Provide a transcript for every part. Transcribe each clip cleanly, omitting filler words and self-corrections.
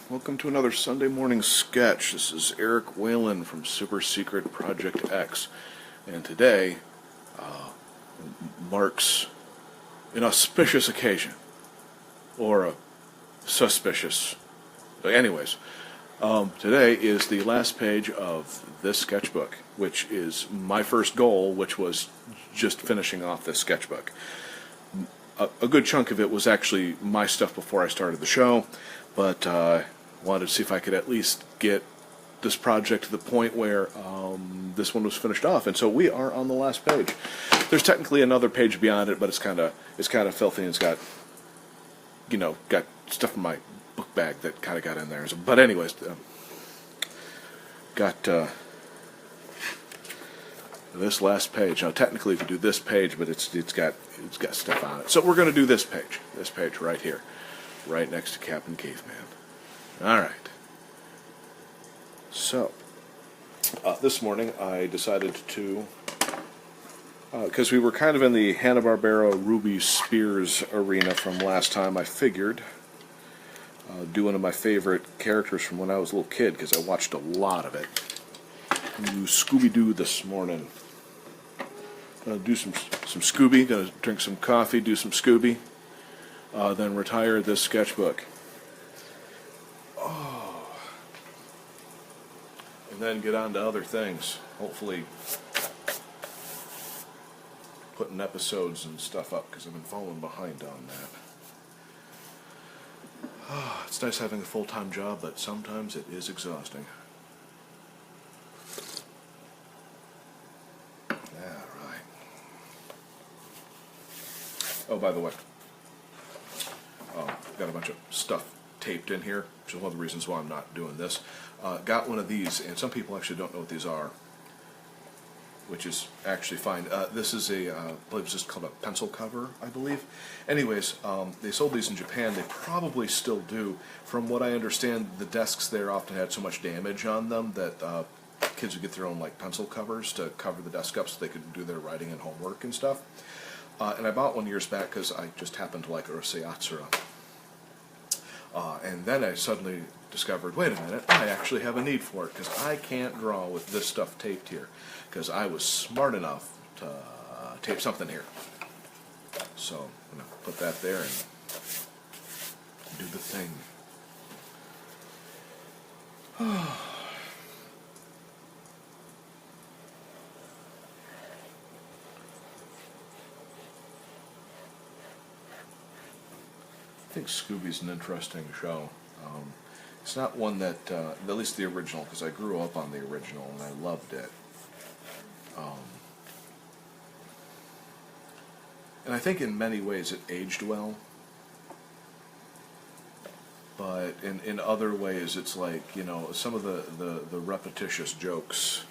welcome to another Sunday morning sketch. This is Eric Whalen from Super Secret Project X, and today marks an auspicious occasion, or a suspicious. Anyways, today is the last page of this sketchbook, which is my first goal, which was just finishing off this sketchbook. A good chunk of it was actually my stuff before I started the show, but wanted to see if I could at least get this project to the point where this one was finished off, and so we are on the last page. There's technically another page beyond it, but it's kind of filthy, and it's got stuff in my book bag that kind of got in there. But anyways, got this last page. Now technically, if you do this page, but it's got stuff on it. So we're going to do this page right here, right next to Captain Caveman. All right. So this morning I decided to, because we were kind of in the Hanna-Barbera Ruby Spears arena from last time, I figured do one of my favorite characters from when I was a little kid, because I watched a lot of it. Do Scooby-Doo this morning. Gonna do some Scooby, gonna drink some coffee, do some Scooby, then retire this sketchbook. And then get on to other things. Hopefully putting episodes and stuff up, because I've been falling behind on that. It's nice having a full-time job, but sometimes it is exhausting. Oh, by the way, got a bunch of stuff taped in here, which is one of the reasons why I'm not doing this. Got one of these, and some people actually don't know what these are, which is actually fine. This is I believe it's just called a pencil cover, I believe. Anyways, they sold these in Japan. They probably still do. From what I understand, the desks there often had so much damage on them that kids would get their own pencil covers to cover the desk up so they could do their writing and homework and stuff. And I bought one years back because I just happened to like Urusei Yatsura. And then I suddenly discovered, wait a minute, I actually have a need for it, because I can't draw with this stuff taped here, because I was smart enough to tape something here. So I'm going to put that there and do the thing. I think Scooby's an interesting show. It's not one that, at least the original, because I grew up on the original and I loved it. And I think in many ways it aged well. But in other ways it's like, some of the repetitious jokes.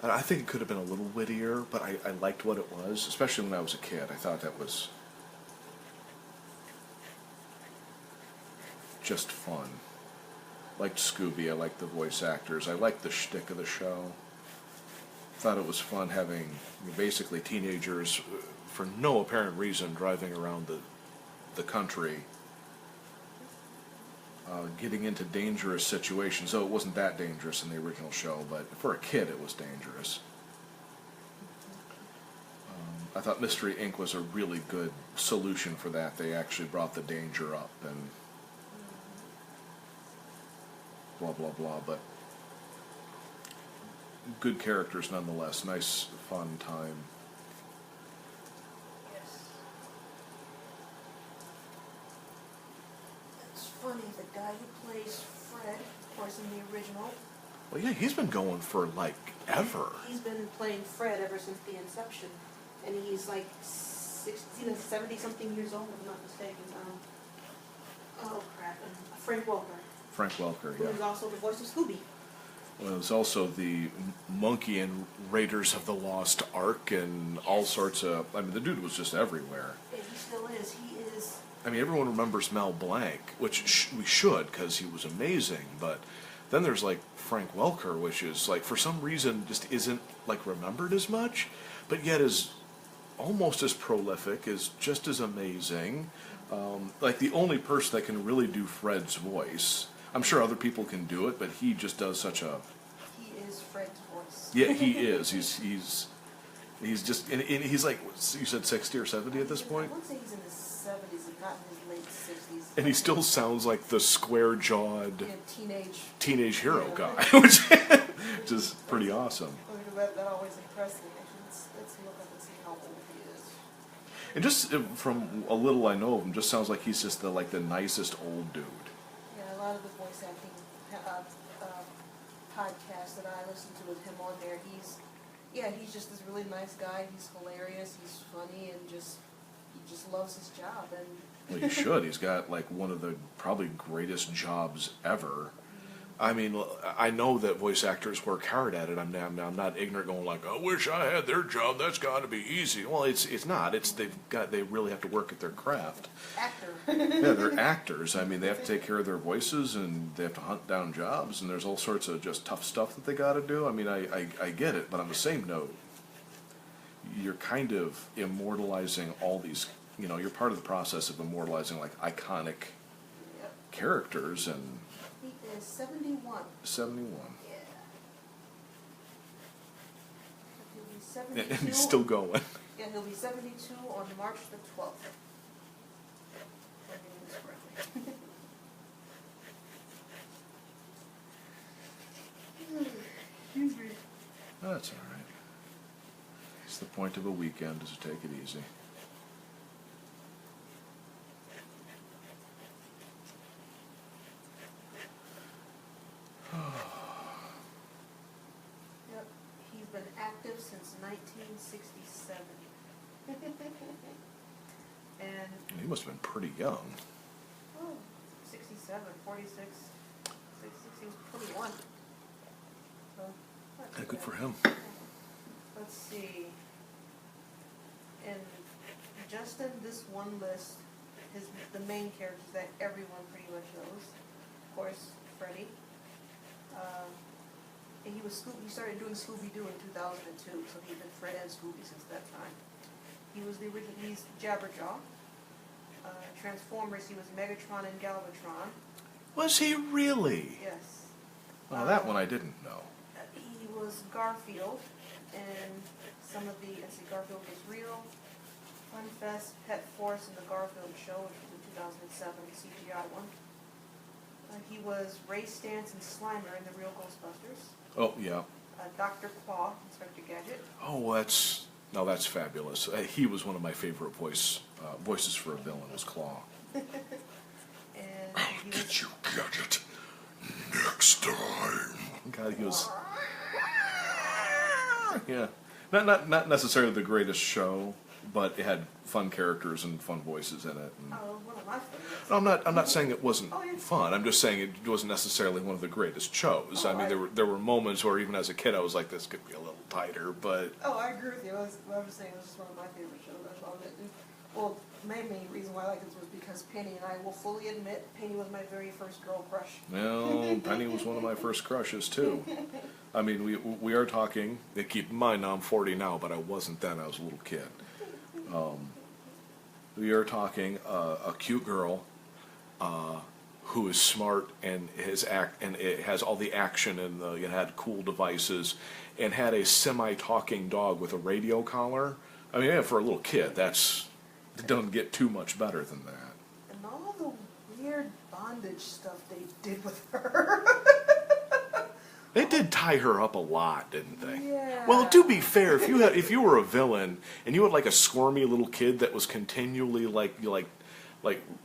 And I think it could have been a little wittier, but I liked what it was, especially when I was a kid. I thought that was just fun. Liked Scooby, I liked the voice actors, I liked the shtick of the show. Thought it was fun having basically teenagers, for no apparent reason, driving around the country, getting into dangerous situations, though it wasn't that dangerous in the original show, but for a kid it was dangerous. I thought Mystery Inc. was a really good solution for that. They actually brought the danger up and blah blah blah, but good characters nonetheless. Nice fun time. Yes. It's funny, the guy who plays Fred, of course, in the original. Well, yeah, he's been going for ever. He's been playing Fred ever since the inception, and he's 70-something years old, if I'm not mistaken. Frank Welker. Frank Welker, yeah. Who is also the voice of Scooby. Well, it was also the monkey in Raiders of the Lost Ark and all sorts of... I mean, the dude was just everywhere. Yeah, he still is. He is... I mean, everyone remembers Mel Blanc, which we should, because he was amazing, but then there's, Frank Welker, which is, for some reason, just isn't, remembered as much, but yet is almost as prolific, is just as amazing. Like the only person that can really do Fred's voice. I'm sure other people can do it, but he just does such a. He is Fred's voice. Yeah, he is. He's just, and he's like, you said 60 or 70 at this point? I would say he's in his 70s, if not in his late 60s. And he still sounds like the square-jawed Teenage hero yeah. guy, which is pretty awesome. That always impressed me. Let's look up and see how old he is. And just from a little I know of him, just sounds like he's just the nicest old dude. Yeah, a lot of the voice acting podcasts that I listen to with him on there, he's just this really nice guy. He's hilarious. He's funny, and he just loves his job. And Well, he should. He's got like one of the probably greatest jobs ever. I mean, I know that voice actors work hard at it. I'm not ignorant, going like, "I wish I had their job. That's got to be easy." Well, it's not. They really have to work at their craft. actor. Yeah, they're actors. I mean, they have to take care of their voices, and they have to hunt down jobs, and there's all sorts of just tough stuff that they got to do. I mean, I get it, but on the same note, you're kind of immortalizing all these. You know, you're part of the process of immortalizing like iconic Yep. characters, and He is 71. 71. Yeah. He'll be And 72. he's still going. Yeah, he'll be 72 on March the 12th. If I'm getting this correctly. Excuse me. That's all right. It's the point of a weekend, is to take it easy. Yep, he's been active since 1967. And, He must have been pretty young. oh, 67, 46, 66, he was 21. So, not too Yeah, good bad. for him. Let's see. And just in this one list, the main characters that everyone pretty much knows. Of course, Freddy. And he started doing Scooby-Doo in 2002, so he's been Fred and Scooby since that time. He's Jabberjaw. Transformers, he was Megatron and Galvatron. Was he really? Yes. Oh, that one I didn't know. He was Garfield, and some of the, Garfield was Real, Funfest, Pet Force, and the Garfield Show, which was in 2007, the CGI one. He was Ray Stantz and Slimer in the Real Ghostbusters. Oh, yeah. Dr. Claw, Inspector Gadget. Oh, that's fabulous. He was one of my favorite voices for a villain, was Claw. And he was, you, Gadget. Next time. God, he was. Yeah, not necessarily the greatest show, but it had fun characters and fun voices in it. And one of my favorites. no, I'm not saying it wasn't Oh, yeah. fun. I'm just saying it wasn't necessarily one of the greatest shows. Oh, I mean, there were moments where even as a kid I was like, this could be a little tighter, but Oh, I agree with you. I was saying it was just one of my favorite shows. I loved it. And, well, main reason why I liked it was because Penny, and I will fully admit, Penny was my very first girl crush. well, Penny was one of my first crushes too. I mean, we are talking. Keep in mind, now I'm 40 now, but I wasn't then. I was a little kid. We are talking a cute girl who is smart and it has all the action and it had cool devices and had a semi-talking dog with a radio collar. I mean, yeah, for a little kid, it doesn't get too much better than that. And all the weird bondage stuff they did with her. They did tie her up a lot, didn't they? Yeah. Well, to be fair, if you were a villain and you had like a squirmy little kid that was continually like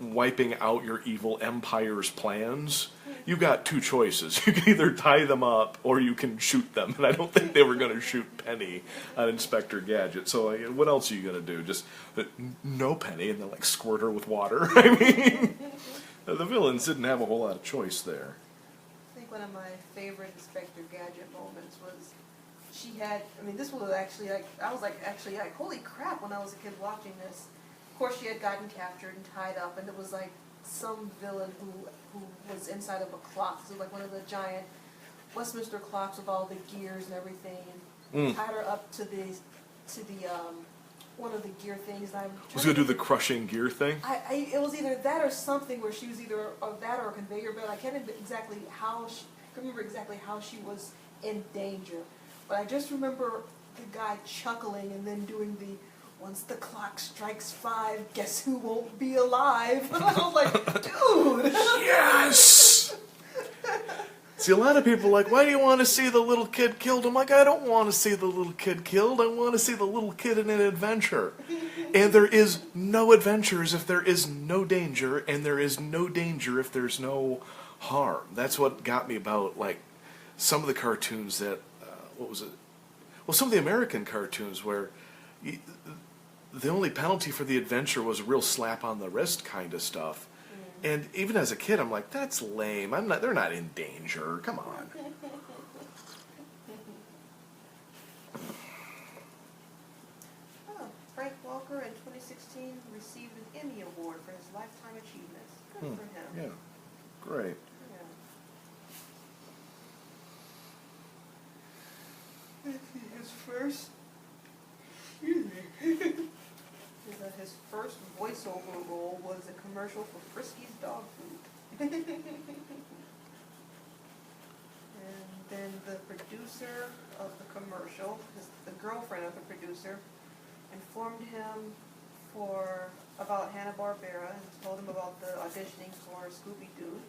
wiping out your evil empire's plans, you got two choices. You can either tie them up or you can shoot them. And I don't think they were going to shoot Penny on Inspector Gadget. So what else are you going to do? Just no Penny and then like squirt her with water? I mean, the villains didn't have a whole lot of choice there. I think one of my favorite Inspector Gadget moments was this was actually I was like, holy crap, when I was a kid watching this. Of course, she had gotten captured and tied up, and it was like some villain who was inside of a clock. So like one of the giant Westminster clocks with all the gears and everything, and tied her up to the one of the gear things. And Was going to do the crushing gear thing? It was either that or something where she was either that or a conveyor belt. I can't remember exactly how she was in danger. But I just remember the guy chuckling and then doing the, once the clock strikes 5, guess who won't be alive? And I was like, dude! Yes! See, a lot of people are like, why do you want to see the little kid killed? I'm like, I don't want to see the little kid killed. I want to see the little kid in an adventure. And there is no adventures if there is no danger, and there is no danger if there's no harm. That's what got me about, like, some of the cartoons that, what was it? Well, some of the American cartoons where the only penalty for the adventure was a real slap on the wrist kind of stuff. And even as a kid, I'm like, that's lame. They're not in danger. Come on. Frank Walker in 2016 received an Emmy Award for his lifetime achievements. Good for him. Yeah, great. Yeah. His first, excuse me, his first voiceover role was a commercial for Friskies dog food. And then the producer of the commercial, the girlfriend of the producer, informed him about Hanna-Barbera and told him about the auditioning for Scooby-Doo,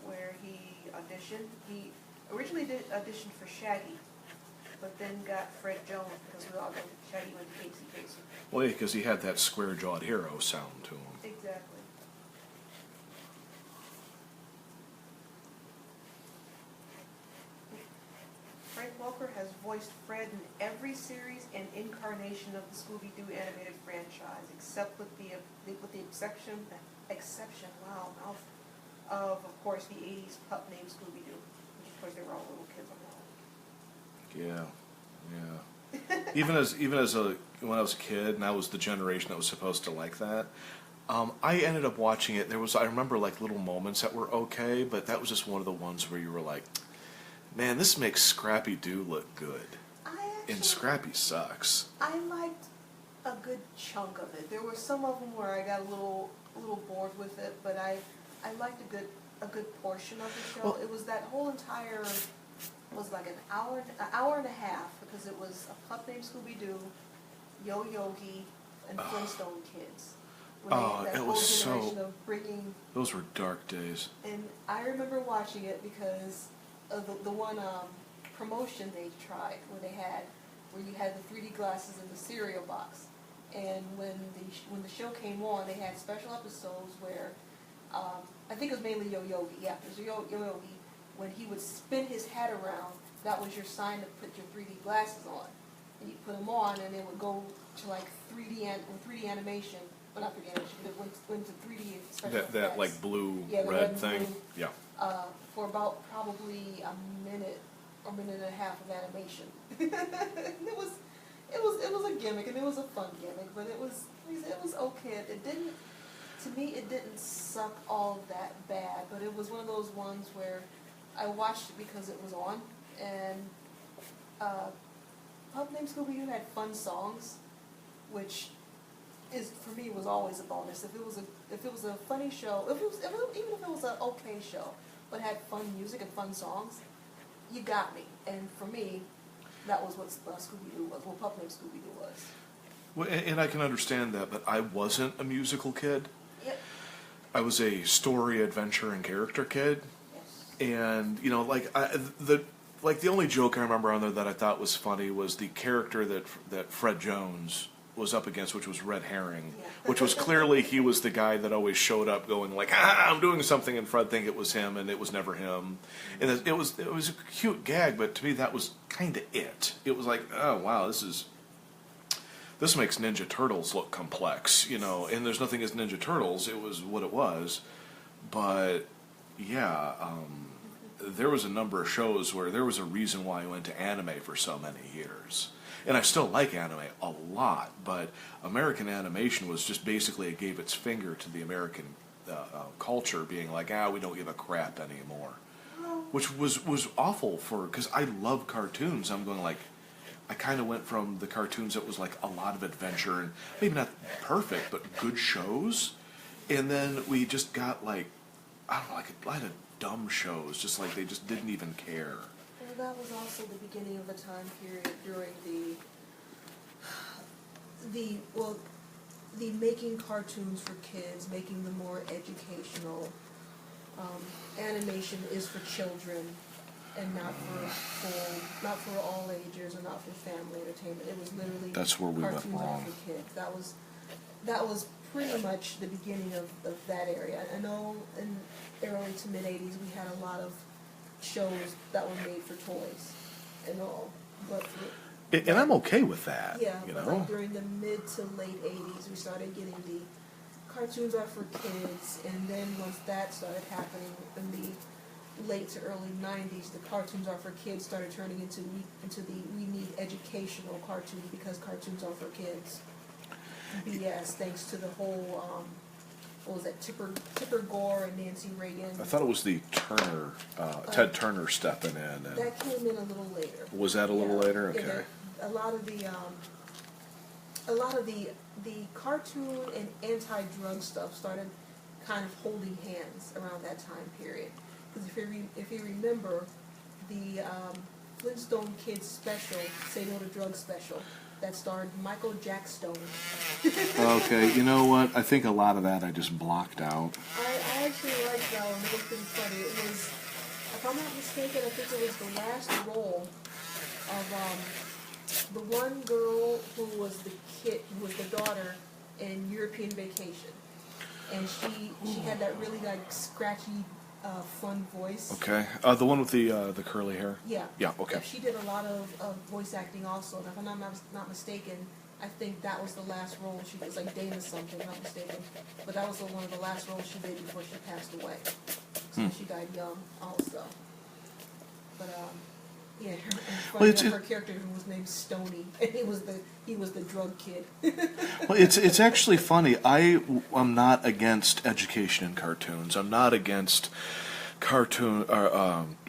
where he auditioned. He originally did audition for Shaggy, but then got Fred Jones because we all know Shaggy went to Casey Casey. Well, yeah, because he had that square-jawed hero sound to him. Exactly. Frank Welker has voiced Fred in every series and incarnation of the Scooby-Doo animated franchise, except with the exception, wow, mouth, of course, the 80s pup named Scooby-Doo, which of course they were all little kids on that one. Yeah. When I was a kid, and I was the generation that was supposed to like that, I ended up watching it. I remember like little moments that were okay, but that was just one of the ones where you were like, man, this makes Scrappy-Doo look good. And Scrappy sucks. I liked a good chunk of it. There were some of them where I got a little bored with it, but I liked a good portion of the show. Well, it was that whole entire, was like an hour and a half, because it was a pup named Scooby-Doo, Yo-Yogi, and Flintstone Kids. It was so. Those were dark days. And I remember watching it because of the one promotion they tried where you had the 3D glasses in the cereal box. And when the show came on, they had special episodes where I think it was mainly Yo-Yogi. Yeah, it was Yo-Yogi. When he would spin his head around, that was your sign to put your 3D glasses on. And you put them on, and it would go to like 3D animation, but not 3D animation, but it went to 3D special effects. That like blue, red and thing? Blue, yeah. For about probably a minute or minute and a half of animation. it was a gimmick, and it was a fun gimmick, but it was okay. To me, it didn't suck all that bad, but it was one of those ones where I watched it because it was on, and Pup Named Scooby-Doo had fun songs, which for me was always a bonus. If it was a funny show, even if it was an okay show, but had fun music and fun songs, you got me. And for me, that was what Scooby-Doo was, what Pup Named Scooby-Doo was. Well, and I can understand that, but I wasn't a musical kid. Yep. I was a story, adventure, and character kid. Yes. And, the only joke I remember on there that I thought was funny was the character that Fred Jones was up against, which was Red Herring, which was clearly he was the guy that always showed up going like, I'm doing something, and Fred think it was him, and it was never him. And it was a cute gag, but to me that was kind of it. It was like, oh wow, this makes Ninja Turtles look complex, and there's nothing as Ninja Turtles. It was what it was. But yeah, there was a number of shows where there was a reason why I went to anime for so many years. And I still like anime a lot, but American animation was just basically, it gave its finger to the American culture, being like, we don't give a crap anymore. Which was awful because I love cartoons. I'm going like, I kind of went from the cartoons that was like a lot of adventure and maybe not perfect, but good shows. And then we just got like, I don't know, like a lot of dumb shows, just like they just didn't even care. Well, that was also the beginning of the time period during the making cartoons for kids, making them more educational. Animation is for children and not for all ages or not for family entertainment. It was literally That's where we went cartoons wrong. are for kids. That was pretty much the beginning of that area. I know in the early to mid 80s we had a lot of shows that were made for toys and all, but And I'm okay with that. yeah, you but know. like during the mid to late 80s we started getting the cartoons are for kids, and then once that started happening in the late to early 90s, the cartoons are for kids started turning into the we need educational cartoons because cartoons are for kids. BS, thanks to the whole what was that, Tipper Gore and Nancy Reagan. I thought it was the Turner, Ted Turner stepping in. And That came in a little later. was that a little later? Yeah, Okay. a lot of the cartoon and anti-drug stuff started kind of holding hands around that time period. Because if you remember, the Flintstone Kids special, Say No to Drugs special, that starred Michael Jack Stone. Okay, you know what? I think a lot of that I just blocked out. I actually liked that one. It was pretty funny. It was, if I'm not mistaken, I think it was the last role of the one girl who was the daughter in European Vacation, and she had that really like scratchy, fun voice. Okay, the one with the curly hair. Yeah. Yeah. Okay. She did a lot of voice acting also. And if I'm not mistaken, I think that was the last role she was like Dana something, not mistaken. But that was one of the last roles she did before she passed away. So she died young also. But yeah, her character was named Stony, and he was the drug kid. Well, it's actually funny. I'm not against education in cartoons. I'm not against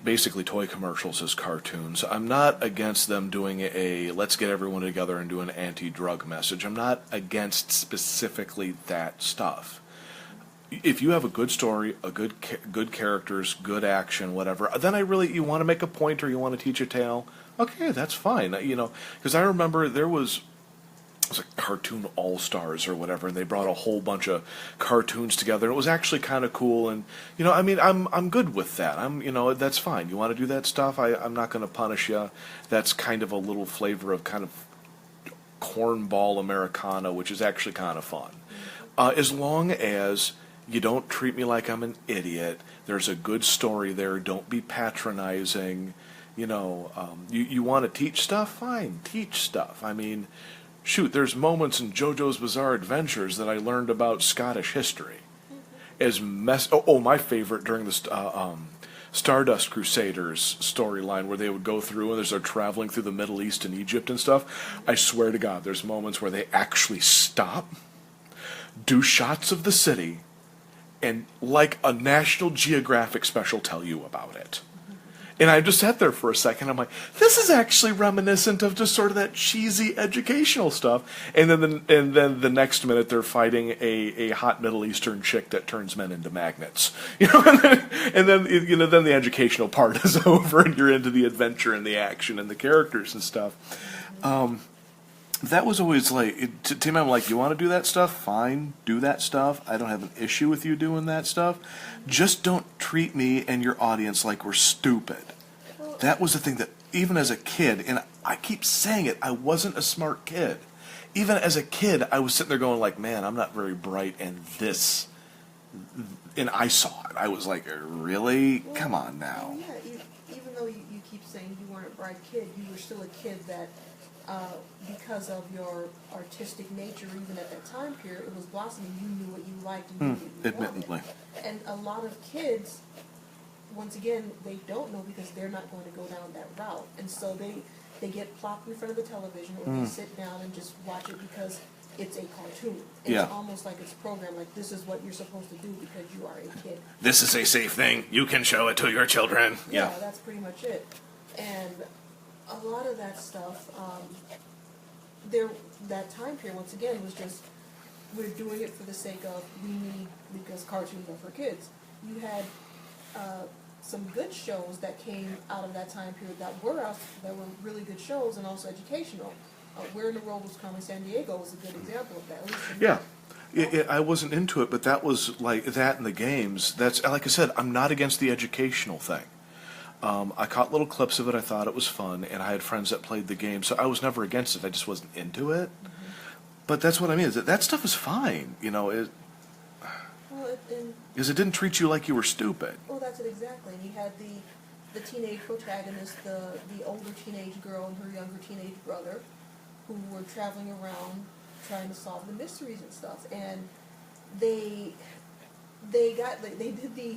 basically toy commercials as cartoons. I'm not against them doing a let's get everyone together and do an anti-drug message. I'm not against specifically that stuff. If you have a good story, good characters, good action, whatever, then you want to make a point or you want to teach a tale, okay, that's fine. Because I remember it was like Cartoon All-Stars or whatever, and they brought a whole bunch of cartoons together. It was actually kind of cool, and I'm good with that. That's fine. You want to do that stuff? I'm not going to punish you. That's kind of a little flavor of kind of cornball Americana, which is actually kind of fun. As long as you don't treat me like I'm an idiot. There's a good story there. Don't be patronizing. You want to teach stuff? Fine, teach stuff. I mean, shoot, there's moments in JoJo's Bizarre Adventures that I learned about Scottish history. My favorite during the Stardust Crusaders storyline where they would go through and they're traveling through the Middle East and Egypt and stuff. I swear to God, there's moments where they actually stop, do shots of the city, and like a National Geographic special tell you about it. And I just sat there for a second. I'm like, this is actually reminiscent of just sort of that cheesy educational stuff. And then the next minute they're fighting a hot Middle Eastern chick that turns men into magnets. And then the educational part is over, and you're into the adventure and the action and the characters and stuff. That was always like, to me, I'm like, you want to do that stuff? Fine, do that stuff. I don't have an issue with you doing that stuff. Just don't treat me and your audience like we're stupid. That was the thing that, even as a kid, and I keep saying it, I wasn't a smart kid. Even as a kid, I was sitting there going like, man, I'm not very bright, and I saw it. I was like, really? Come on now. Yeah, even though you keep saying you weren't a bright kid, you were still a kid that, because of your artistic nature, even at that time period, it was blossoming. You knew what you liked and you knew what you Admittedly. wanted. And a lot of kids, once again, they don't know because they're not going to go down that route. And so they get plopped in front of the television or they sit down and just watch it because it's a cartoon. It's almost like it's programmed, like this is what you're supposed to do because you are a kid. This is a safe thing. You can show it to your children. Yeah, that's pretty much it. And a lot of that stuff, there, that time period, once again, was just, we're doing it for the sake of, we need, because cartoons are for kids. You had some good shows that came out of that time period that were really good shows and also educational. Where in the World Was Carmen Sandiego was a good example of that. At least in Yeah. I wasn't into it, but that was like that in the games. That's like I said, I'm not against the educational thing. I caught little clips of it. I thought it was fun, and I had friends that played the game, so I was never against it. I just wasn't into it. But that's what I mean. Is that stuff is fine, you know. well, and Because it didn't treat you like you were stupid. well, that's it exactly. And you had the teenage protagonist, the older teenage girl and her younger teenage brother, who were traveling around trying to solve the mysteries and stuff. And they did the,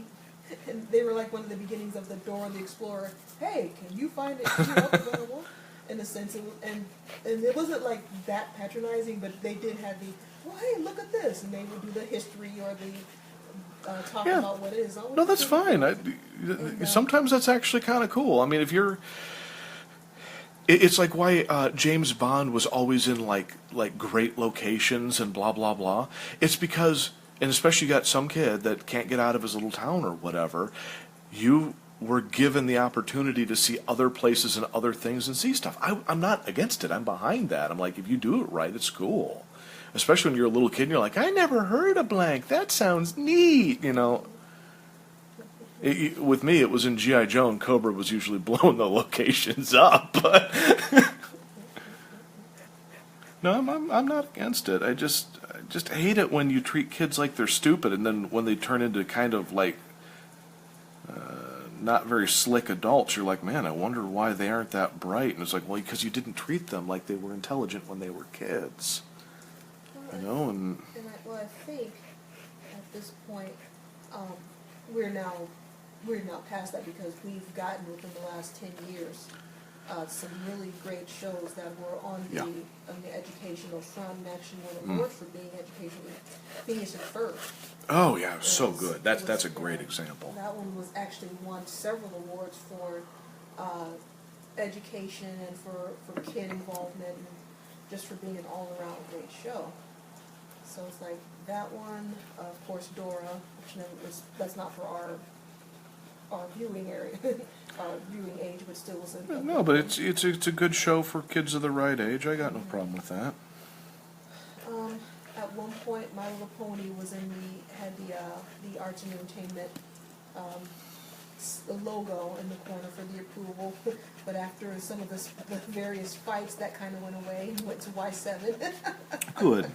and they were like one of the beginnings of the Dora the Explorer. Hey, can you find it? Can you help me find one? In a sense, and it wasn't like that patronizing, but they did have the, well, hey, look at this, and they would do the history or the talk Yeah. about what it is. Oh, No, that's it's fine. Sometimes that's actually kind of cool. I mean, if you're, it's like why James Bond was always in like great locations and blah blah blah. It's because, and especially you got some kid that can't get out of his little town or whatever, you were given the opportunity to see other places and other things and see stuff. I'm not against it. I'm behind that. I'm like, if you do it right, it's cool. Especially when you're a little kid and you're like, I never heard of blank. That sounds neat, you know. With me, it was in G.I. Joe, and Cobra was usually blowing the locations up. But no, I'm not against it. I just hate it when you treat kids like they're stupid, and then when they turn into kind of like not very slick adults, you're like, man, I wonder why they aren't that bright. And it's like, well, because you didn't treat them like they were intelligent when they were kids. You know, well, I think at this point, we're now past that because we've gotten within the last 10 years some really great shows that were on the educational front and actually won awards for being educational. Phineas and Ferb. Oh yeah, so good. That's a great example. That one was actually won several awards for education and for kid involvement and just for being an all-around great show. So it's like that one, of course, Dora, which that's not for our viewing area, our viewing age, but still was a No, but it's a good show for kids of the right age. I got no problem with that. At one point, My Little Pony was had the arts and entertainment the logo in the corner for the approval, but after some of the various fights, that kind of went away and went to Y7. Good.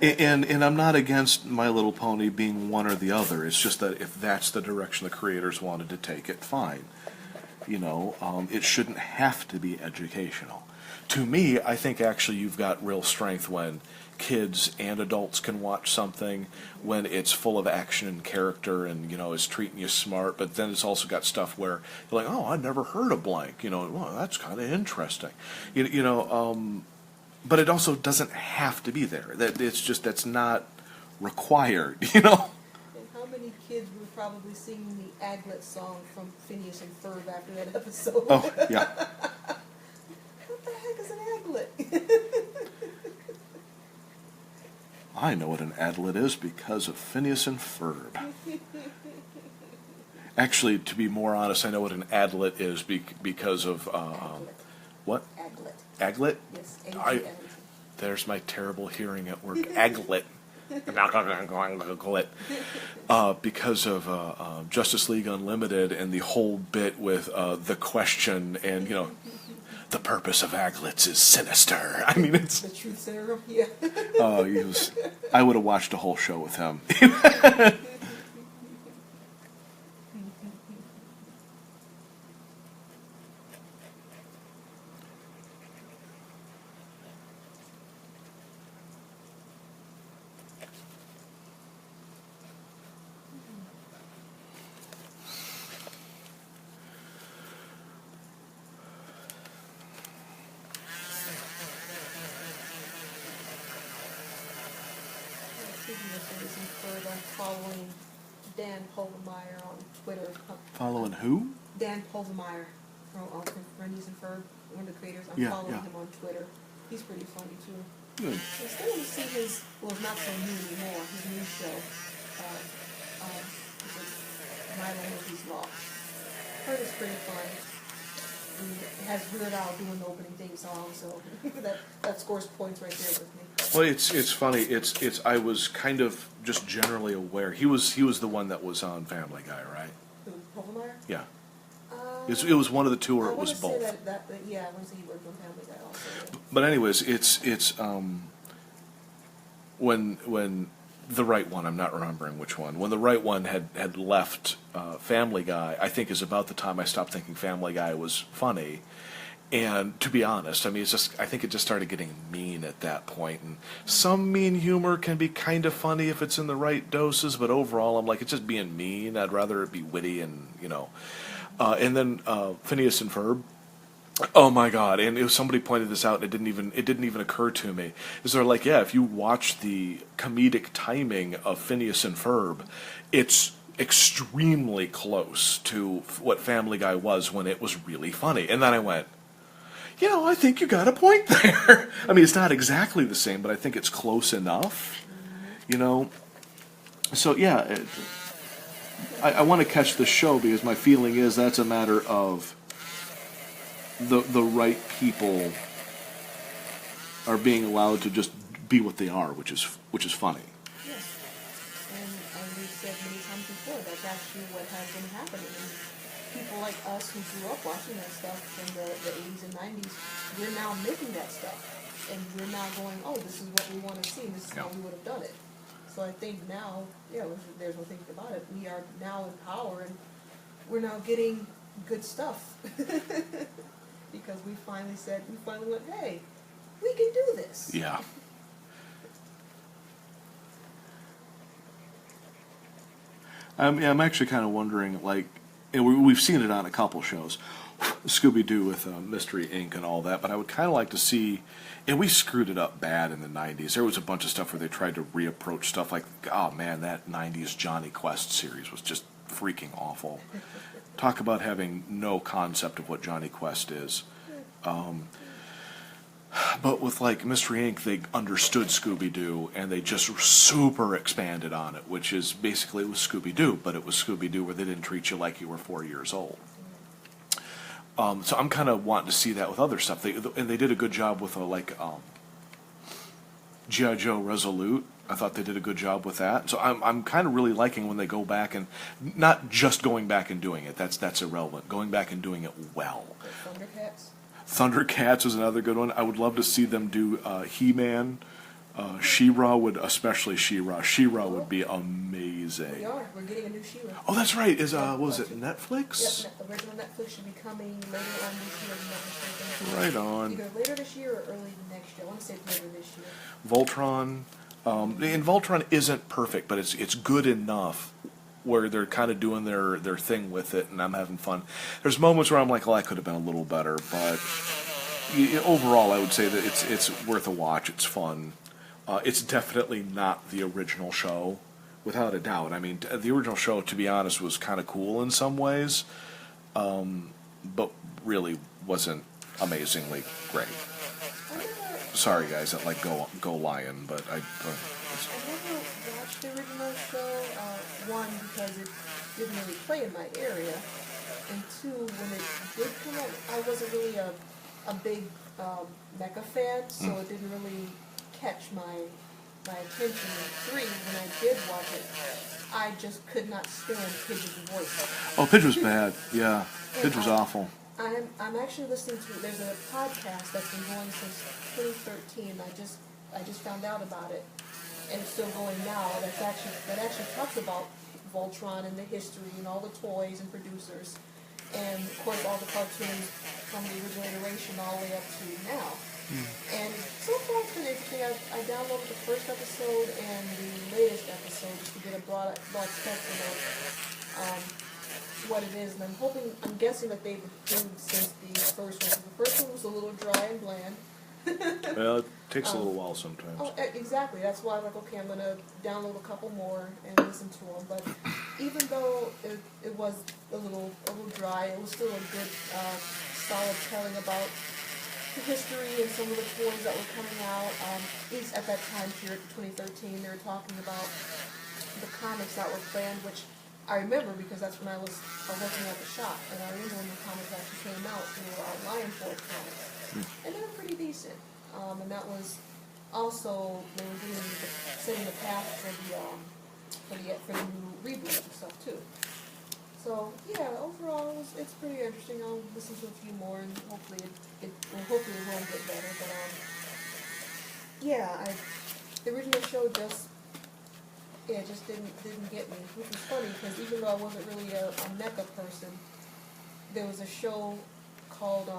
And I'm not against My Little Pony being one or the other. It's just that if that's the direction the creators wanted to take it, fine. You know, it shouldn't have to be educational. To me, I think actually you've got real strength when kids and adults can watch something when it's full of action and character and, you know, is treating you smart, but then it's also got stuff where you're like, oh, I never heard of blank, you know, well, that's kind of interesting. But it also doesn't have to be there. It's just, that's not required, you know? And how many kids were probably singing the Aglet song from Phineas and Ferb after that episode? Oh, yeah. What the heck is an Aglet? I know what an adlet is because of Phineas and Ferb. Actually, to be more honest, I know what an adlet is because of what? Aglet. Aglet? Yes, There's my terrible hearing at work. Aglet. Because of Justice League Unlimited and the whole bit with the question and, you know, the purpose of Aglets is sinister. I mean, it's... The truth serum, yeah. I would have watched a whole show with him. Speaking of Phineas and Ferb, I'm following Dan Poldermeyer on Twitter. Following who? Dan Poldermeyer from Phineas and Ferb. one of the creators. I'm Yeah, following yeah. him on Twitter. He's pretty funny too. Good. I still want to see his, well, it's not so new anymore, his new show. It's Milo Murphy's Law. Heard it's pretty fun. And it has Weird Al doing the opening theme song, so that scores points right there with me. Well, it's funny. It's I was kind of just generally aware. He was the one that was on Family Guy, right? Who, Povelmeyer? Yeah. It was one of the two, or it was both. Yeah, I want to say he worked on Family Guy also. Yeah. But anyways, it's when the right one, I'm not remembering which one, when the right one had left Family Guy, I think is about the time I stopped thinking Family Guy was funny. And to be honest, I mean, I think it just started getting mean at that point. And some mean humor can be kind of funny if it's in the right doses, but overall, I'm like, it's just being mean. I'd rather it be witty and, and then Phineas and Ferb. Oh my God! And somebody pointed this out, and it didn't even occur to me. Is they're like, yeah, if you watch the comedic timing of Phineas and Ferb, it's extremely close to what Family Guy was when it was really funny. And then I went, I think you got a point there. I mean, it's not exactly the same, but I think it's close enough. So yeah, I want to catch the show because my feeling is that's a matter of the right people are being allowed to just be what they are, which is funny. Yes. And as we've said many times before, that's actually what has been happening. And people like us who grew up watching that stuff in the 80s and 90s, we're now making that stuff. And we're now going, oh, this is what we want to see, and this is how we would have done it. So I think now, there's no thinking about it. We are now in power, and we're now getting good stuff. Because we finally went, hey, we can do this. Yeah. I'm actually kind of wondering, like, and we've seen it on a couple shows, Scooby-Doo with Mystery Inc. and all that, but I would kind of like to see, and we screwed it up bad in the 90s. There was a bunch of stuff where they tried to reapproach stuff like, oh man, that 90s Johnny Quest series was just freaking awful. Talk about having no concept of what Johnny Quest is. But with like Mystery Inc., they understood Scooby-Doo, and they just super expanded on it, which is basically it was Scooby-Doo, but it was Scooby-Doo where they didn't treat you like you were 4 years old. So I'm kind of wanting to see that with other stuff. And they did a good job with G.I. Joe Resolute. I thought they did a good job with that. So I'm kind of really liking when they go back and not just going back and doing it. That's irrelevant. Going back and doing it well. Thundercats? Thundercats is another good one. I would love to see them do He-Man. She-Ra especially She-Ra. She-Ra would be amazing. We're getting a new She-Ra. Oh, that's right. What was it, Netflix? Yep, the original Netflix should be coming later on this year, if I'm not mistaken. Right on. Either later this year or early next year. I want to say later this year. Voltron. And Voltron isn't perfect, but it's good enough where they're kind of doing their thing with it, and I'm having fun. There's moments where I'm like, that could have been a little better, but overall, I would say that it's worth a watch. It's fun. It's definitely not the original show, without a doubt. I mean, the original show, to be honest, was kind of cool in some ways, but really wasn't amazingly great. Sorry, guys, that like Go Lion, but I never watched the original show. One, because it didn't really play in my area, and two, when it did come out, I wasn't really a big mecha fan, so it didn't really catch my attention. And three, when I did watch it, I just could not stand Pidge's voice. Oh, Pidge was bad. Yeah, Pidge was awful. I'm actually listening to, there's a podcast that's been going since 2013. I just found out about it, and it's still going now. That actually talks about Voltron and the history and all the toys and producers, and of course all the cartoons from the original iteration all the way up to now. And so far it's been interesting. I downloaded the first episode and the latest episode just to get a broad spectrum of what it is, and I'm guessing that they've improved since the first one. The first one was a little dry and bland. Well, it takes a little while sometimes. Oh, exactly. That's why I'm like, okay, I'm going to download a couple more and listen to them. But even though it was a little dry, it was still a good solid telling about the history and some of the toys that were coming out. Is at that time period, 2013, they were talking about the comics that were planned, which I remember because that's when I was working at the shop, and I remember when the comics actually came out, Lion Force comics, and they were pretty decent. And that was also, they were setting the path for the new reboot and stuff too. So yeah, overall it's pretty interesting. I'll listen to a few more and hopefully it will get better. But yeah, the original show just didn't get me, which was funny because even though I wasn't really a mecha person, there was a show called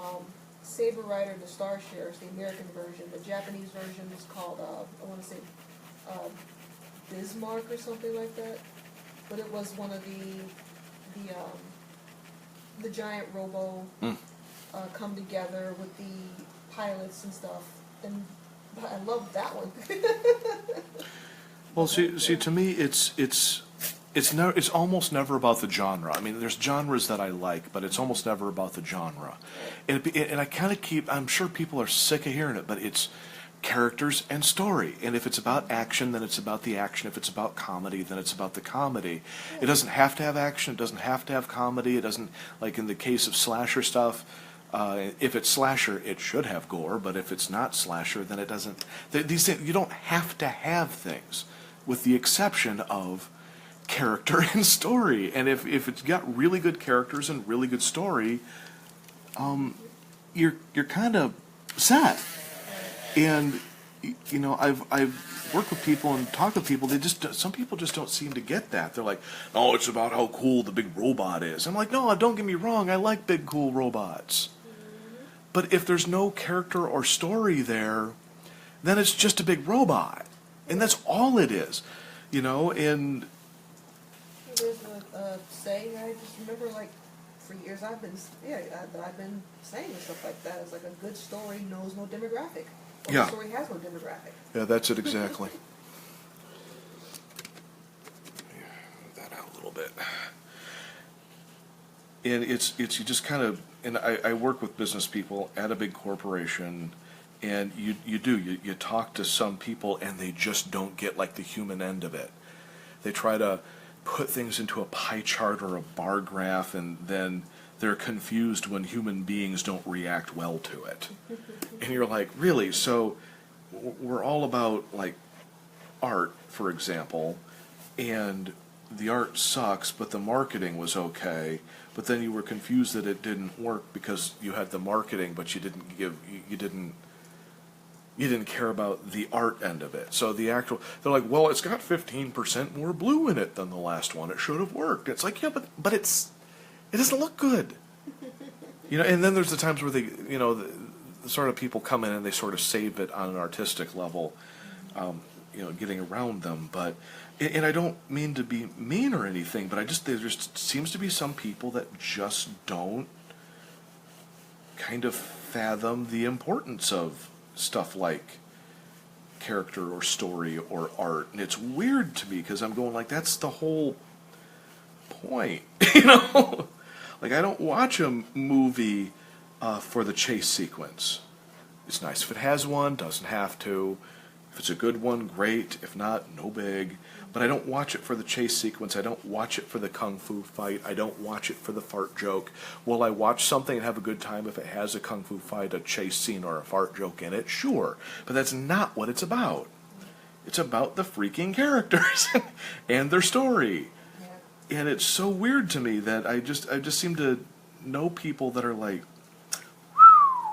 Saber Rider and the Star Shares, the American version. The Japanese version was called I want to say Bismarck or something like that. But it was one of the giant robo come together with the pilots and stuff, and I loved that one. Well, see, to me, it's almost never about the genre. I mean, there's genres that I like, but it's almost never about the genre. And I kind of I'm sure people are sick of hearing it, but it's characters and story. And if it's about action, then it's about the action. If it's about comedy, then it's about the comedy. It doesn't have to have action. It doesn't have to have comedy. It doesn't, like in the case of slasher stuff, if it's slasher, it should have gore, but if it's not slasher, then it doesn't. These things, you don't have to have things, with the exception of character and story. And if it's got really good characters and really good story, you're kind of set. And I've worked with people and talked with people. Some people just don't seem to get that. They're like, "Oh, it's about how cool the big robot is." I'm like, "No, don't get me wrong. I like big cool robots." But if there's no character or story there, then it's just a big robot, and that's all it is, And there's a saying I just remember, like, for years I've been saying and stuff like that. It's like a good story knows no demographic. Or Yeah. The story has no demographic. Yeah, that's it exactly. Move that out a little bit. And it's you just kind of, and I work with business people at a big corporation, and you talk to some people and they just don't get like the human end of it. They try to put things into a pie chart or a bar graph, and then they're confused when human beings don't react well to it. And you're like, really? So we're all about, like, art, for example, and the art sucks, but the marketing was okay, but then you were confused that it didn't work because you had the marketing, but you didn't care about the art end of it. So they're like, well, it's got 15% more blue in it than the last one. It should have worked. It's like, yeah, but it doesn't look good. And then there's the times where the sort of people come in and they sort of save it on an artistic level, getting around them. But, and I don't mean to be mean or anything, but there just seems to be some people that just don't kind of fathom the importance of stuff like character or story or art. And it's weird to me because I'm going like, that's the whole point, Like, I don't watch a movie for the chase sequence. It's nice if it has one, doesn't have to. If it's a good one, great. If not, no big. But I don't watch it for the chase sequence. I don't watch it for the kung fu fight. I don't watch it for the fart joke. Will I watch something and have a good time if it has a kung fu fight, a chase scene, or a fart joke in it? Sure. But that's not what it's about. It's about the freaking characters and their story. And it's so weird to me that I just seem to know people that are like,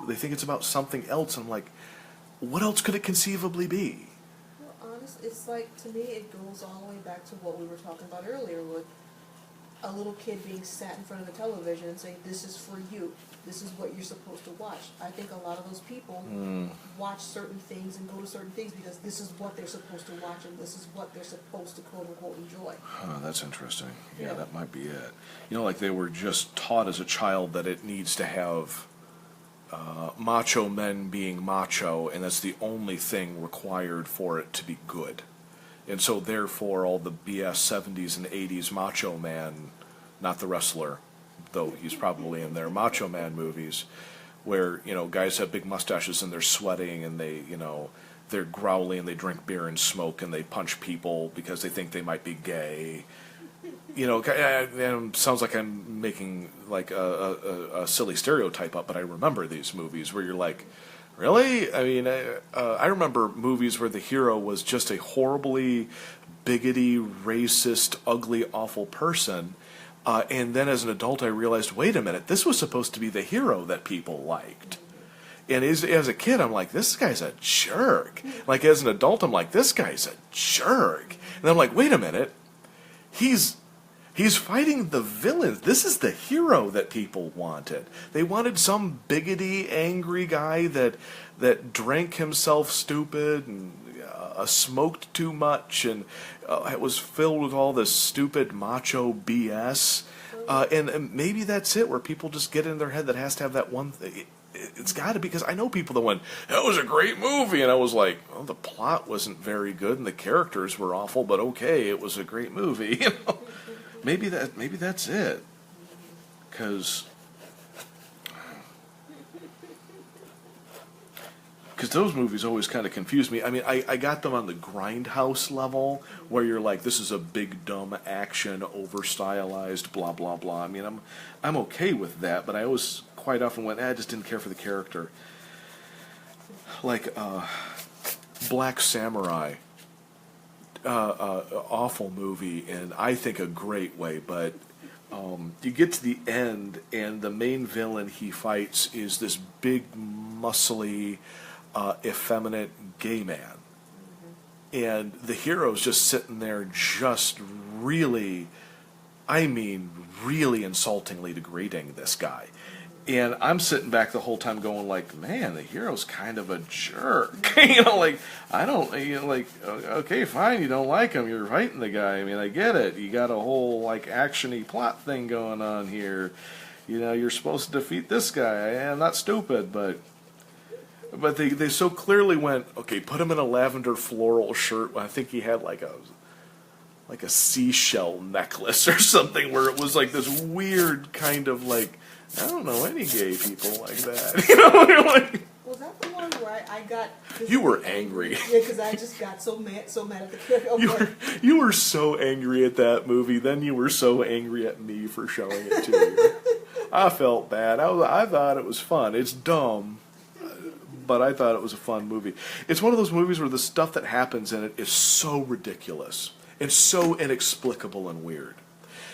they think it's about something else. And I'm like, what else could it conceivably be? Well, honestly, it's like, to me, it goes all the way back to what we were talking about earlier with a little kid being sat in front of the television and saying, this is for you. This is what you're supposed to watch. I think a lot of those people watch certain things and go to certain things because this is what they're supposed to watch and this is what they're supposed to quote-unquote enjoy. Oh, that's interesting. Yeah, that might be it. Like they were just taught as a child that it needs to have macho men being macho, and that's the only thing required for it to be good. And so therefore all the BS 70s and 80s Macho Man, not the wrestler, though he's probably in there, Macho Man movies, where, guys have big mustaches and they're sweating and they're growly and they drink beer and smoke and they punch people because they think they might be gay. And sounds like I'm making like a silly stereotype up, but I remember these movies where you're like, really? I mean, I remember movies where the hero was just a horribly bigoty, racist, ugly, awful person. And then as an adult, I realized, wait a minute, this was supposed to be the hero that people liked. And as a kid, I'm like, this guy's a jerk. Like, as an adult, I'm like, this guy's a jerk. And I'm like, wait a minute, he's fighting the villains. This is the hero that people wanted. They wanted some bigoty, angry guy that drank himself stupid and smoked too much and was filled with all this stupid macho BS. And maybe that's it, where people just get in their head that has to have that one thing. It's got to be, because I know people that went, that was a great movie, and I was like, well, the plot wasn't very good and the characters were awful, but okay, it was a great movie. Maybe that's it, because those movies always kind of confuse me. I mean, I got them on the grindhouse level, where you're like, this is a big dumb action, over stylized, blah blah blah. I mean, I'm okay with that, but I always quite often went, I just didn't care for the character. Like Black Samurai, awful movie, and I think a great way, but you get to the end, and the main villain he fights is this big, muscly, effeminate gay man. And the hero's just sitting there just really, I mean, really insultingly degrading this guy. And I'm sitting back the whole time going like, man, the hero's kind of a jerk. Like, I don't, okay, fine, you don't like him, you're fighting the guy. I mean, I get it. You got a whole, like, action-y plot thing going on here. You're supposed to defeat this guy. I'm not stupid, but they so clearly went, okay, put him in a lavender floral shirt. I think he had like a seashell necklace or something, where it was like this weird kind of like, I don't know any gay people like that. You're like, was that the one where I got? You were angry. Yeah, because I just got so mad at the character. You were so angry at that movie. Then you were so angry at me for showing it to you. I felt bad. I thought it was fun. It's dumb, but I thought it was a fun movie. It's one of those movies where the stuff that happens in it is so ridiculous and so inexplicable and weird.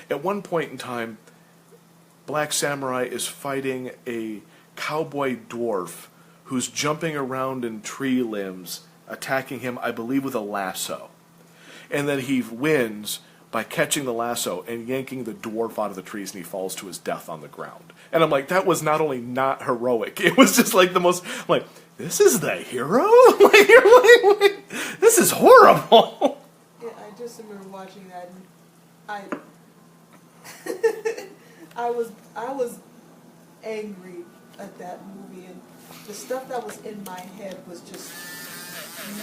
At one point in time, Black Samurai is fighting a cowboy dwarf who's jumping around in tree limbs, attacking him, I believe, with a lasso. And then he wins by catching the lasso and yanking the dwarf out of the trees, and he falls to his death on the ground. And I'm like, that was not only not heroic, it was just like the most, like, this is the hero? Like, you're like, this is horrible. Yeah, I just remember watching that, and I was angry at that movie, and the stuff that was in my head was just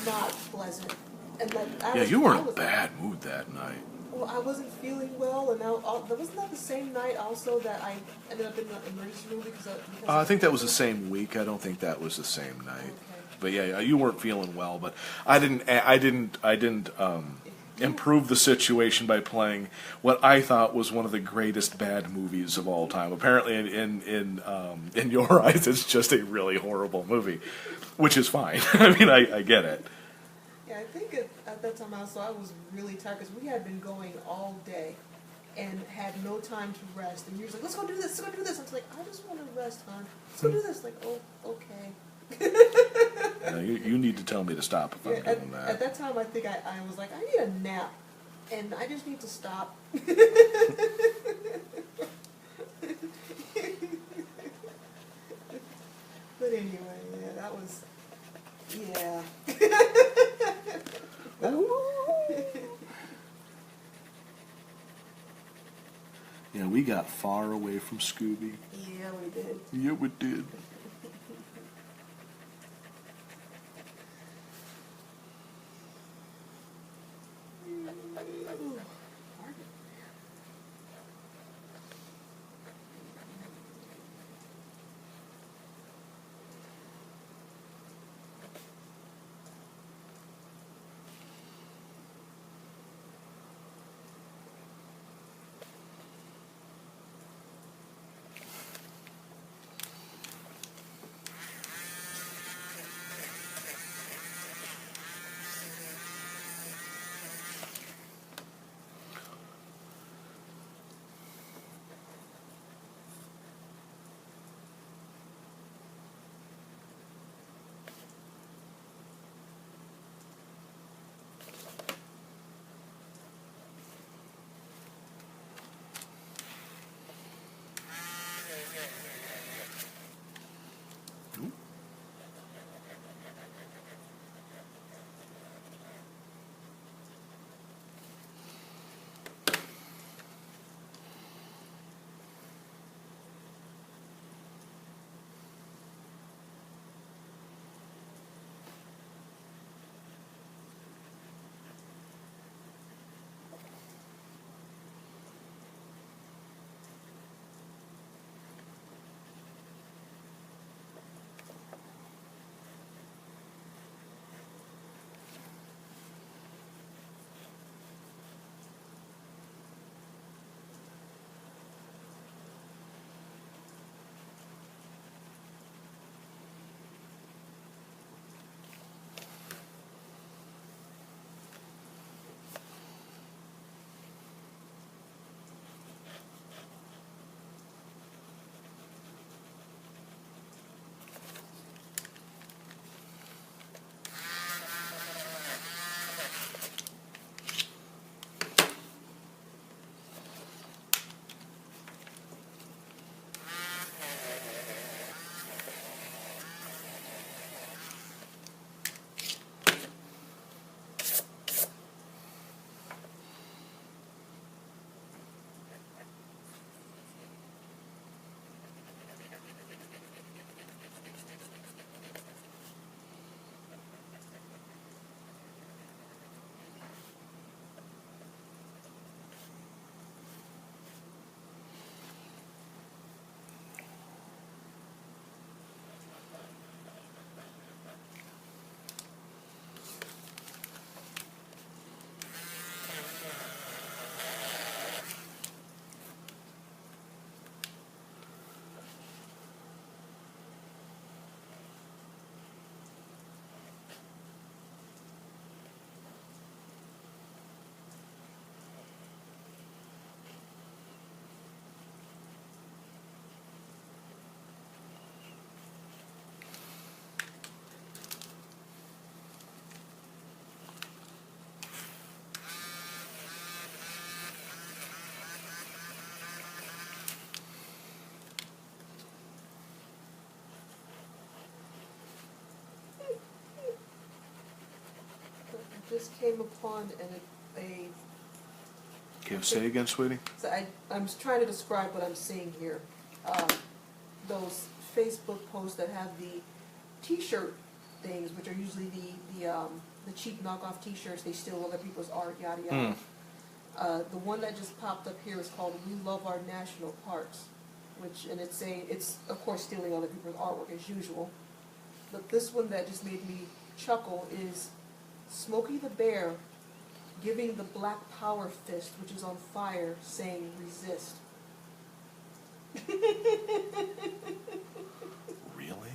not pleasant. And like, you were in a bad mood that night. Well, I wasn't feeling well, and wasn't that the same night also that I ended up in the emergency room because I think that was the same week. I don't think that was the same night. Okay. But yeah, you weren't feeling well. But I didn't improve the situation by playing what I thought was one of the greatest bad movies of all time. Apparently, in your eyes, it's just a really horrible movie, which is fine. I mean, I get it. Yeah, I think at that time also I was really tired because we had been going all day and had no time to rest. And you were like, let's go do this, let's go do this. I was like, I just want to rest, hon. Let's go do this. Like, oh, okay. You need to tell me to stop if I'm doing that. At that time, I think I was like, I need a nap, and I just need to stop. But anyway, yeah, that was, yeah. Yeah, we got far away from Scooby. Yeah, we did. Yeah, we did. just came upon a Can you say again, sweetie? so I'm trying to describe what I'm seeing here. Those Facebook posts that have the T-shirt things, which are usually the cheap knockoff T-shirts. They steal other people's art, yada yada. The one that just popped up here is called "We Love Our National Parks," and it's of course stealing other people's artwork as usual. But this one that just made me chuckle is Smokey the Bear giving the Black Power fist, which is on fire, saying "resist." Really?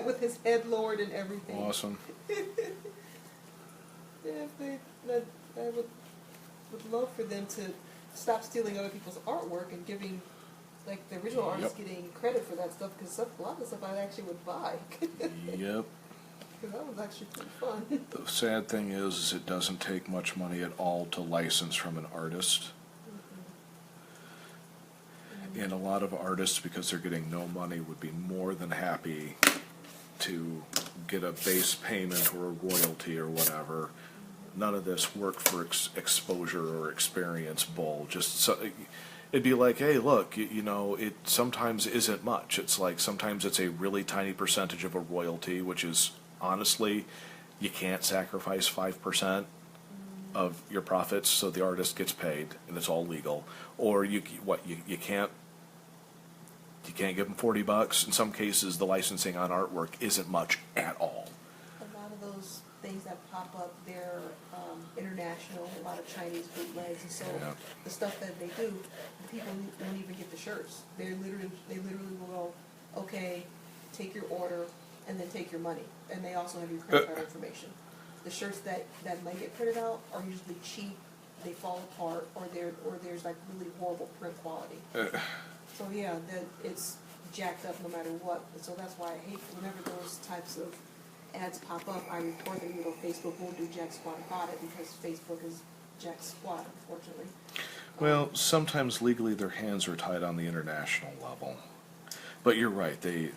With his head lowered and everything. Awesome. Yeah, I would love for them to stop stealing other people's artwork and giving, like, the original artists getting credit for that stuff, because a lot of the stuff I actually would buy. Yep. Because that was actually pretty fun. The sad thing is it doesn't take much money at all to license from an artist. And a lot of artists, because they're getting no money, would be more than happy to get a base payment or a royalty or whatever. None of this work for exposure or experience bull. It'd be like, hey, look, it sometimes isn't much. It's like sometimes it's a really tiny percentage of a royalty, which is, honestly, you can't sacrifice 5% of your profits so the artist gets paid and it's all legal. Or you can't give them $40. In some cases, the licensing on artwork isn't much at all. A lot of those things that pop up, they're international, a lot of Chinese bootlegs, and so the stuff that they do, the people don't even get the shirts. They literally will go, okay, take your order, and then take your money. And they also have your credit card information. The shirts that might get printed out are usually cheap, they fall apart, or there's like really horrible print quality. So yeah, it's jacked up no matter what. So that's why I hate whenever those types of ads pop up, I report them. Facebook won't do jack squat about it because Facebook is jack squat, unfortunately. Well, sometimes legally their hands are tied on the international level. But you're right. They're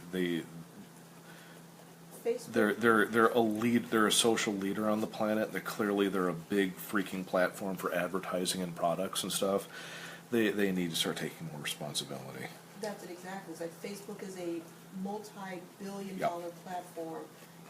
a lead. They're a social leader on the planet. They're a big freaking platform for advertising and products and stuff. They need to start taking more responsibility. That's it exactly. It's like Facebook is a multi-billion-dollar platform,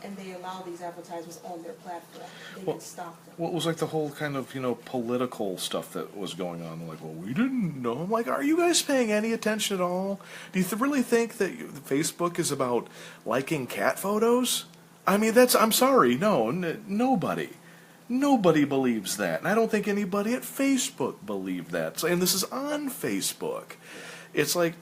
and they allow these advertisements on their platform. They can stop them. What was like the whole kind of political stuff that was going on? They're like, well, we didn't know. I'm like, are you guys paying any attention at all? Do you really think that Facebook is about liking cat photos? I mean, I'm sorry, nobody. Nobody believes that, and I don't think anybody at Facebook believed that. And this is on Facebook. It's like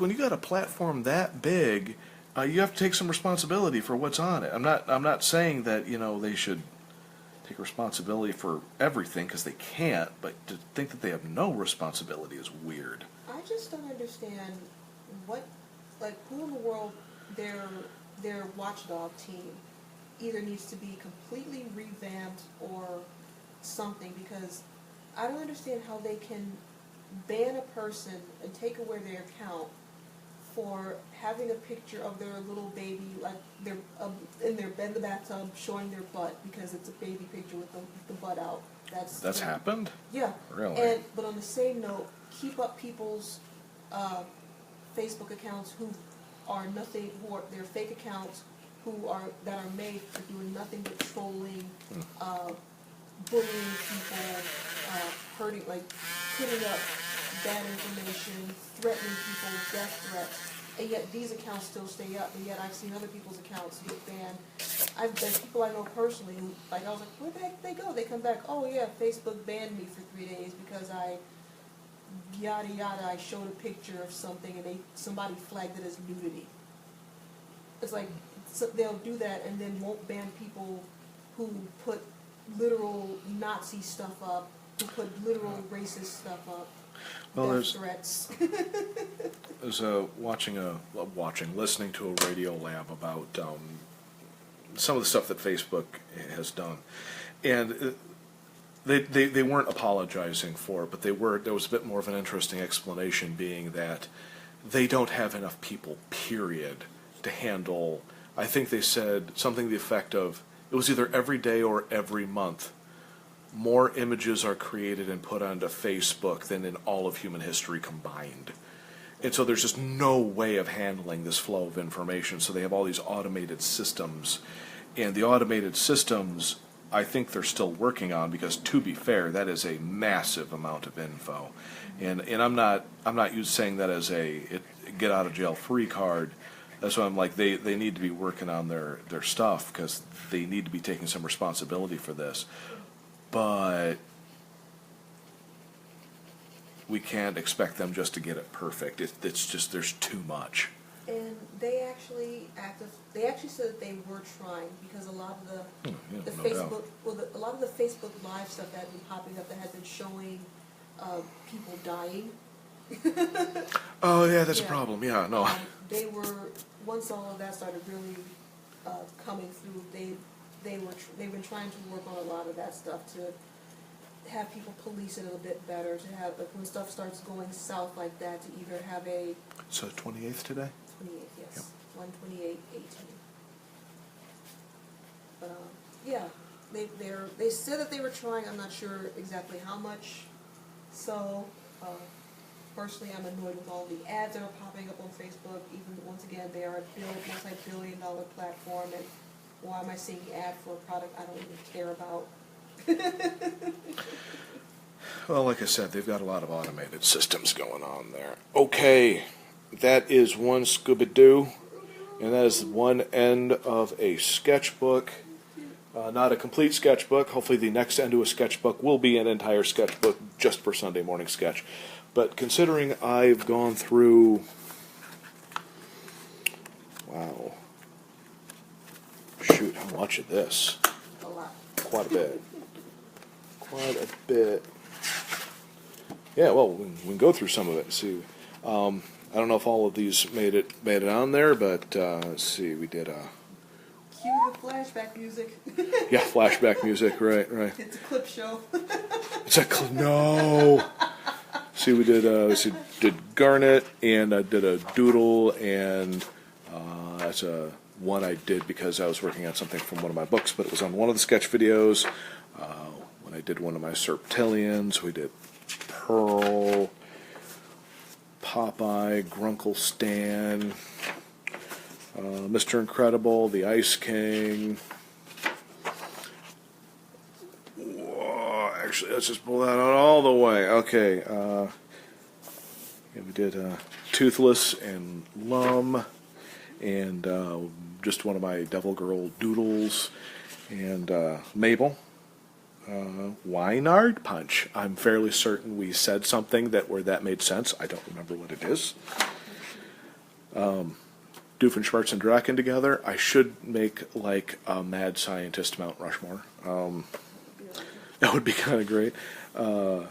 when you got a platform that big, you have to take some responsibility for what's on it. I'm not saying that they should take responsibility for everything because they can't, but to think that they have no responsibility is weird. I just don't understand who in the world their watchdog team either needs to be completely revamped or something, because I don't understand how they can ban a person and take away their account for having a picture of their little baby, like they're in the bathtub showing their butt because it's a baby picture with the butt out. That's happened? Yeah. Really? But on the same note, keep up people's Facebook accounts who are nothing, they're fake accounts that are made for doing nothing but trolling, bullying people, hurting, like putting up bad information, threatening people with death threats, and yet these accounts still stay up, and yet I've seen other people's accounts get banned. There's people I know personally who, I was like, where the heck did they go? They come back, oh yeah, Facebook banned me for 3 days because I showed a picture of something and somebody flagged it as nudity. It's like, so they'll do that and then won't ban people who put literal Nazi stuff up, who put literal racist stuff up. Well, death threats. There's listening to a radio lab about some of the stuff that Facebook has done, and they weren't apologizing for it, but there was a bit more of an interesting explanation, being that they don't have enough people, period, to handle I think they said something to the effect of, it was either every day or every month, more images are created and put onto Facebook than in all of human history combined. And so there's just no way of handling this flow of information. So they have all these automated systems. And the automated systems, I think they're still working on, because to be fair, that is a massive amount of info. And I'm not saying that as a get out of jail free card. That's why I'm like, they need to be working on their stuff, because they need to be taking some responsibility for this. But we can't expect them just to get it perfect. It's just, there's too much. And they actually said that they were trying, because a lot of the no Facebook, doubt. well, a lot of the Facebook Live stuff that had been popping up that had been showing people dying. Oh yeah, that's a Yeah. problem. Yeah, no. They were, once all of that started really coming through, they've been trying to work on a lot of that stuff to have people police it a little bit better, to have, like, when stuff starts going south like that, to either have a So 28th today? 28th, yes. Yep. 1/28/18. But yeah, they said that they were trying. I'm not sure exactly how much. So personally, I'm annoyed with all the ads that are popping up on Facebook. Even once again, they are a multi-billion-dollar platform, and why am I seeing ad for a product I don't even care about? Well, like I said, they've got a lot of automated systems going on there. Okay, that is one Scooby-Doo, and that is one end of a sketchbook. Not a complete sketchbook. Hopefully the next end to a sketchbook will be an entire sketchbook just for Sunday morning sketch. But considering I've gone through, wow, shoot, how much of this? A lot. Quite a bit. Quite a bit. Yeah, well, we can go through some of it and see. I don't know if all of these made it on there, but let's see. We did Cue the flashback music. yeah, flashback music. Right. It's a clip show. It's a no. See, we did Garnet, and I did a doodle, and that's a one I did because I was working on something from one of my books, but it was on one of the sketch videos. When I did one of my Serptillions, we did Pearl, Popeye, Grunkle Stan, Mr. Incredible, the Ice King. Whoa, actually, let's just pull that out all the way. Okay, yeah, we did Toothless and Lum, and just one of my Devil Girl doodles, and Mabel. Weinard Punch. I'm fairly certain we said something where that made sense. I don't remember what it is. Doofenshmirtz and Draken together. I should make like a mad scientist Mount Rushmore. That would be kind of great. Let's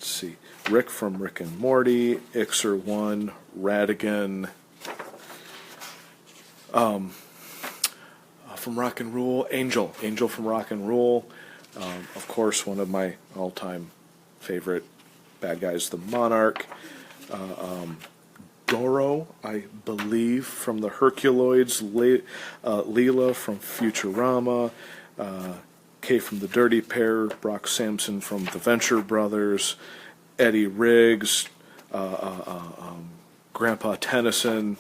see. Rick from Rick and Morty, Ixer 1, Radigan. From Rock and Roll, Angel from Rock and Roll. Of course, one of my all-time favorite bad guys, the Monarch. Doro, I believe, from the Herculoids. Leela from Futurama. Kay from the Dirty Pair. Brock Sampson from the Venture Brothers. Eddie Riggs. Grandpa Tennyson.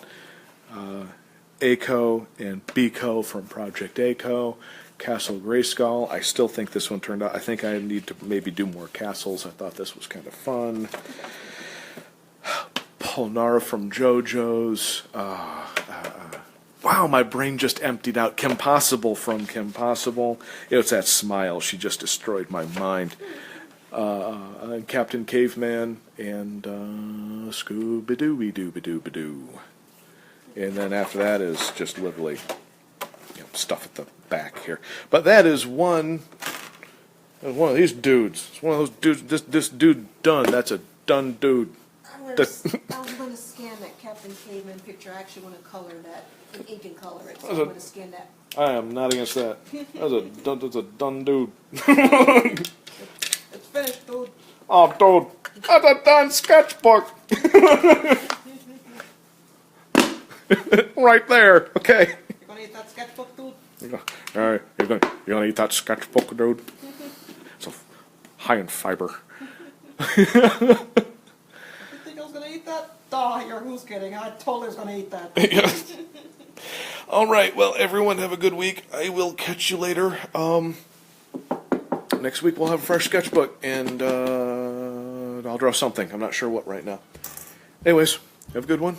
Aco and Biko from Project Aco. Castle Grayskull. I still think this one turned out. I think I need to maybe do more castles. I thought this was kind of fun. Polnara from JoJo's. Wow, my brain just emptied out. Kim Possible from Kim Possible. It's that smile. She just destroyed my mind. Captain Caveman and Scooby-Dooby-Dooby-Dooby-Doo. And then after that is just literally stuff at the back here. But that is one of these dudes. It's one of those dudes. This dude done. That's a done dude. I was going to scan that Captain Caveman picture. I actually want to color that, an ink and color it. So I'm going to scan that. I am not against that. That's a done dude. It's finished, dude. Oh, dude. That's a done sketchbook. Right there. Okay. You're going to gonna eat that sketchbook, dude? You're gonna eat that sketchbook, dude? It's high in fiber. You think I was gonna eat that? Oh, who's kidding? I totally was gonna eat that. Yes. All right. Well, everyone, have a good week. I will catch you later. Next week we'll have a fresh sketchbook, and I'll draw something. I'm not sure what right now. Anyways, have a good one.